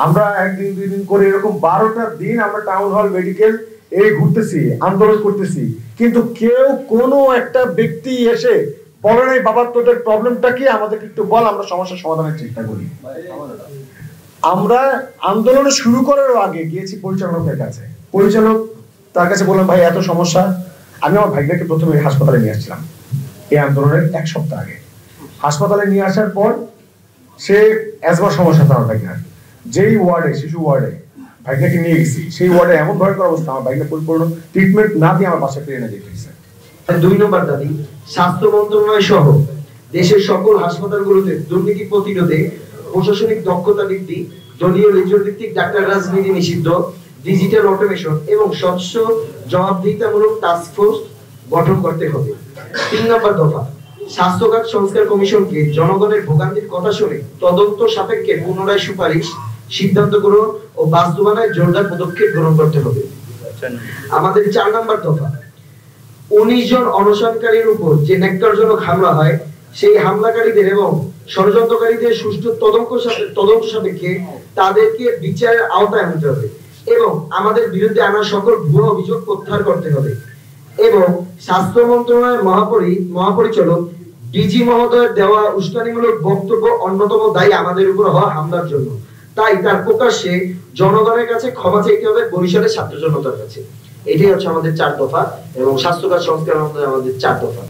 আমরা একদিন দুই দিন করে এরকম 12টা দিন আমরা টাউন হল মেডিকেল এই ঘুরতেছি, আন্দোলন করতেছি, কিন্তু কেউ কোনো একটা ব্যক্তি এসে বলে নাই বাবা তোদের প্রবলেমটা কি, আমাদেরকে একটু বল, আমরা সমস্যার সমাধানের চেষ্টা করি। আমরা আন্দোলন শুরু করার আগে গিয়েছি পরিচালকের কাছে, পরিচালক তার কাছে বললাম ভাই এত সমস্যা। আমি আমার ভাইটাকে প্রথমে হাসপাতালে নিয়ে আসছিলাম এই আন্দোলনের 1 সপ্তাহ আগে। হাসপাতালে নিয়ে আসার পর সে অ্যাজমার সমস্যা তার ভাইটার, যেই ওয়ার্ডে শিশু ওয়ার্ডে ভাইটাকে নিয়ে গেছি সেই ওয়ার্ডে এমন ভয়ঙ্কর অবস্থা, আমার ভাইটা পরিপূর্ণ ট্রিটমেন্ট না দিয়ে আমার বাসায় ফিরে না যেতেছে। 2 নম্বর দাবি, স্বাস্থ্য মন্ত্রণালয় সহ দেশের সকল হাসপাতালগুলোতে দুর্নীতি প্রতিরোধে প্রশাসনিক দক্ষতা বৃদ্ধি, দলীয় লেজর ভিত্তিক ডাক্তার রাজনীতি নিষিদ্ধ, ডিজিটাল অটোমেশন এবং স্বচ্ছ জবাবদিহিতামূলক টাস্ক ফোর্স গঠন করতে হবে। 3 নম্বর দফা, স্বাস্থ্য খাত সংস্কার কমিশনকে জনগণের ভোগান্তির কথা শুনে তদন্ত সাপেক্ষে পুনরায় সুপারিশ, সিদ্ধান্ত গ্রহণ ও বাস্তবায়নে জোরদার পদক্ষেপ গ্রহণ করতে হবে। আমাদের 4 নম্বর দফা, 19 জন অনশনকারীর উপর যে ন্যাক্কারজনক হামলা হয় সেই হামলাকারীদের এবং ষড়যন্ত্রকারীদের সুষ্ঠু তদন্ত সাপেক্ষে তাদেরকে বিচারের আওতায় আনতে হবে এবং আমাদের বিরুদ্ধে আনা সকল ভুয়া অভিযোগ প্রত্যাহার করতে হবে। এবং স্বাস্থ্য মন্ত্রণালয়ের মহাপরিচালক ডিজি মহোদয়ের দেওয়া উস্কানিমূলক বক্তব্য অন্যতম দায়ী আমাদের উপর হওয়া হামলার জন্য, তাই তার প্রকাশ্যে জনগণের কাছে ক্ষমা চাইতে হবে বরিশালের ছাত্র জনতার কাছে। এটাই হচ্ছে আমাদের 4 দফা এবং স্বাস্থ্য খাত সংস্কার আমাদের 4 দফা।